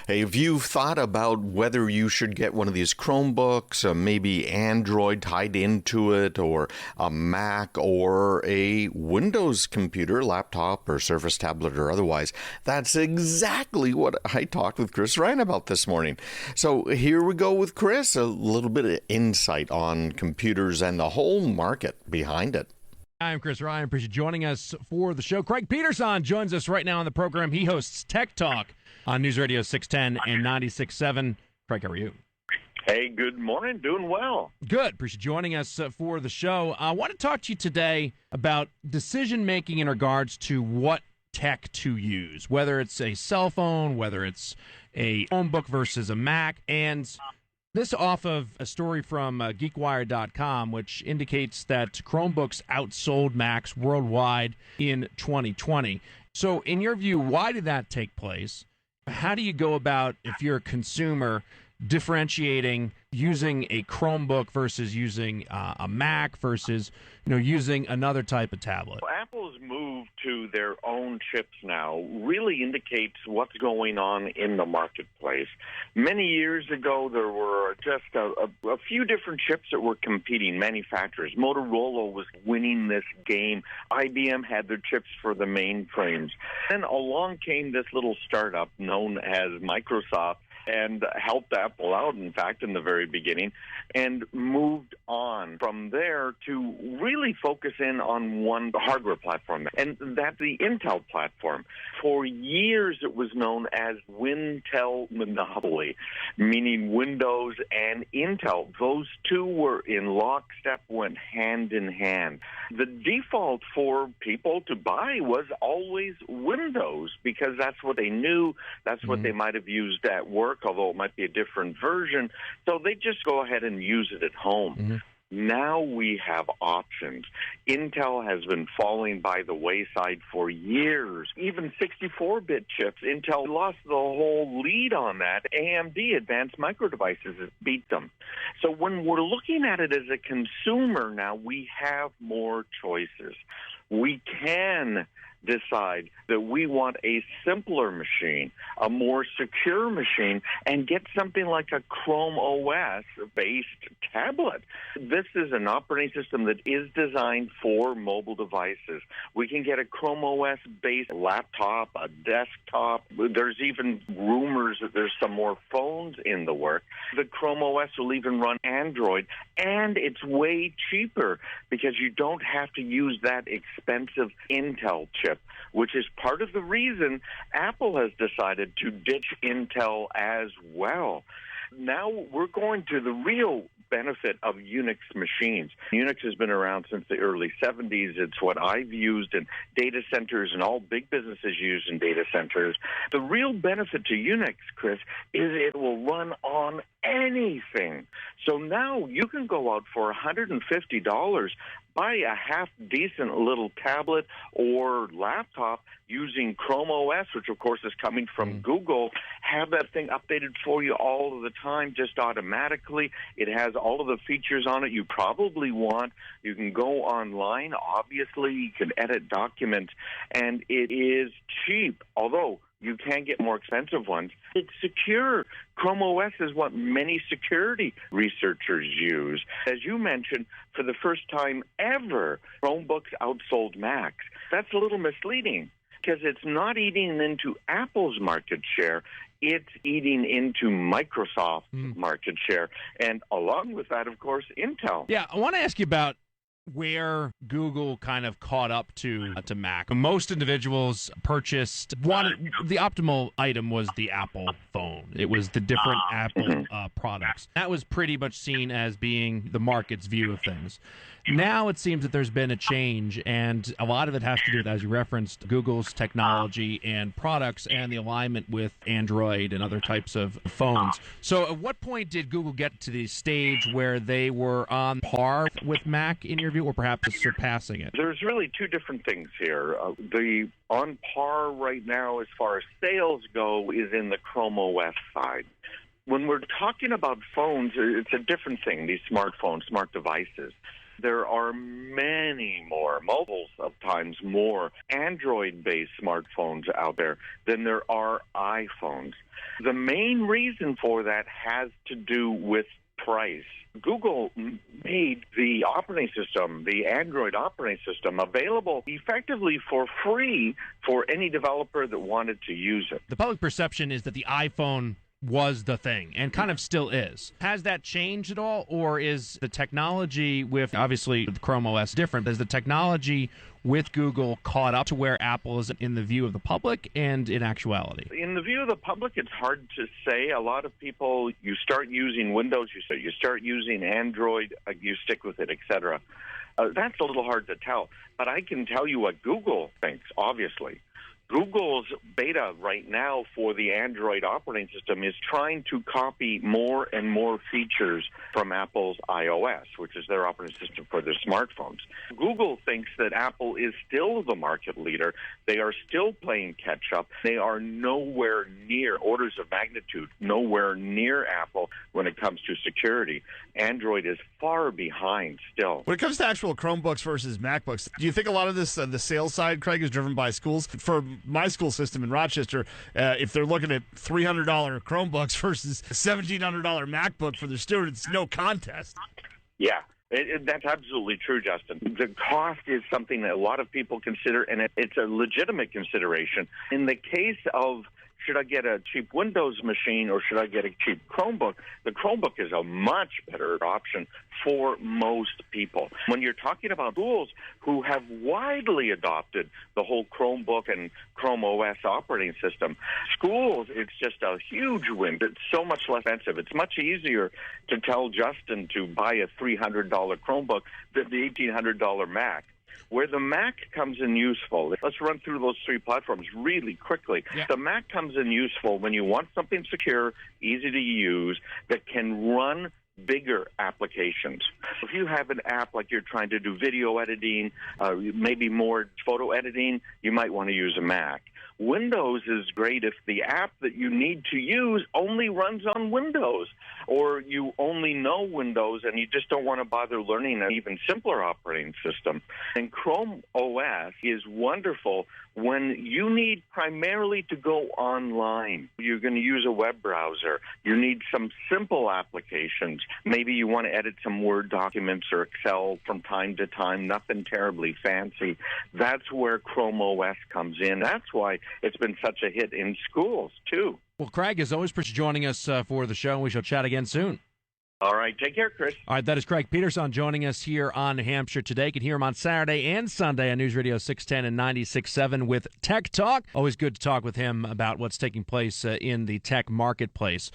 If you've thought about whether you should get one of these Chromebooks, maybe Android tied into it, or a Mac, or a Windows computer, laptop, or Surface tablet, or otherwise, that's exactly what I talked with Chris Ryan about this morning. So here we go with Chris, a little bit of insight on computers and the whole market behind it. I'm Chris Ryan. Appreciate you joining us for the show. Craig Peterson joins us right now on the program. He hosts Tech Talk on Newsradio 610 and 96.7. Craig, how are you? Hey, good morning. Doing well. Good. Appreciate you joining us for the show. I want to talk to you today about decision-making in regards to what tech to use, whether it's a cell phone, whether it's a Chromebook versus a Mac, and this off of a story from GeekWire.com, which indicates that Chromebooks outsold Macs worldwide in 2020. So in your view, why did that take place? How do you go about, if you're a consumer, differentiating using a Chromebook versus using a Mac versus using another type of tablet? Apple's move to their own chips now really indicates what's going on in the marketplace. Many years ago, there were just a few different chips that were competing, manufacturers. Motorola was winning this game. IBM had their chips for the mainframes. Then along came this little startup known as Microsoft, and helped Apple out, in fact, in the very beginning, and moved on from there to really focus in on one hardware platform, and that's the Intel platform. For years, it was known as Wintel Monopoly, meaning Windows and Intel. Those two were in lockstep, went hand in hand. The default for people to buy was always Windows because that's what they knew, that's what they might have used at work, although it might be a different version. So they just go ahead and use it at home. Now we have options. Intel has been falling by the wayside for years. Even 64-bit chips, Intel lost the whole lead on that. AMD, Advanced Micro Devices, beat them. So when we're looking at it as a consumer now, we have more choices. We can decide that we want a simpler machine, a more secure machine, and get something like a Chrome OS-based tablet. This is an operating system that is designed for mobile devices. We can get a Chrome OS-based laptop, a desktop. There's even rumors that there's some more phones in the work. The Chrome OS will even run Android, and it's way cheaper because you don't have to use that expensive Intel chip, which is part of the reason Apple has decided to ditch Intel as well. Now we're going to the real benefit of Unix machines. Unix has been around since the early 70s. It's what I've used in data centers and all big businesses use in data centers. The real benefit to Unix, Chris, is it will run on anything. So now you can go out for $150, buy a half-decent little tablet or laptop using Chrome OS, which, of course, is coming from Google, have that thing updated for you all of the time, just automatically. It has all of the features on it you probably want. You can go online, obviously. You can edit documents, and it is cheap, although you can get more expensive ones. It's secure. Chrome OS is what many security researchers use. As you mentioned, for the first time ever, Chromebooks outsold Macs. That's a little misleading because it's not eating into Apple's market share. It's eating into Microsoft's market share. And along with that, of course, Intel. Yeah, I want to ask you about where Google kind of caught up to Mac. Most individuals purchased the optimal item was the Apple phone. It was the different Apple products. That was pretty much seen as being the market's view of things. Now it seems that there's been a change, and a lot of it has to do with, as you referenced, Google's technology and products and the alignment with Android and other types of phones. So at what point did Google get to the stage where they were on par with Mac, in your view, or perhaps surpassing it? There's really two different things here. The on par right now as far as sales go is in the Chrome OS side. When we're talking about phones, it's a different thing, these smartphones, smart devices. There are many more, multiples of times more, Android-based smartphones out there than there are iPhones. The main reason for that has to do with price. Google made the operating system, the Android operating system, available effectively for free for any developer that wanted to use it. The public perception is that the iPhone was the thing and kind of still is. Has that changed at all, or is the technology with, obviously, the Chrome OS different, but is the technology with Google caught up to where Apple is in the view of the public and in actuality? In the view of the public, it's hard to say. A lot of people, you start using Windows, you start using Android, you stick with it, etc. That's a little hard to tell. But I can tell you what Google thinks, obviously. Google's beta right now for the Android operating system is trying to copy more and more features from Apple's iOS, which is their operating system for their smartphones. Google thinks that Apple is still the market leader. They are still playing catch-up. They are nowhere near, orders of magnitude, nowhere near Apple when it comes to security. Android is far behind still. When it comes to actual Chromebooks versus MacBooks, do you think a lot of this, the sales side, Craig, is driven by schools? For my school system in Rochester, if they're looking at $300 Chromebooks versus a $1,700 MacBook for their students, no contest. Yeah. That's absolutely true, Justin. The cost is something that a lot of people consider, and it's a legitimate consideration. In the case of should I get a cheap Windows machine or should I get a cheap Chromebook, the Chromebook is a much better option for most people. When you're talking about schools who have widely adopted the whole Chromebook and Chrome OS operating system, schools, it's just a huge win. It's so much less expensive. It's much easier to tell Justin to buy a $300 Chromebook than the $1,800 Mac. Where the Mac comes in useful, let's run through those three platforms really quickly. Yeah. The Mac comes in useful when you want something secure, easy to use, that can run bigger applications. If you have an app like you're trying to do video editing, maybe more photo editing, you might want to use a Mac. Windows is great if the app that you need to use only runs on Windows, or you only know Windows and you just don't want to bother learning an even simpler operating system. And Chrome OS is wonderful when you need primarily to go online. You're going to use a web browser. You need some simple applications. Maybe you want to edit some Word documents or Excel from time to time, nothing terribly fancy. That's where Chrome OS comes in. That's why it's been such a hit in schools, too. Well, Craig, as always, for joining us for the show. We shall chat again soon. All right. Take care, Chris. All right. That is Craig Peterson joining us here on New Hampshire Today. You can hear him on Saturday and Sunday on Newsradio 610 and 96.7 with Tech Talk. Always good to talk with him about what's taking place in the tech marketplace.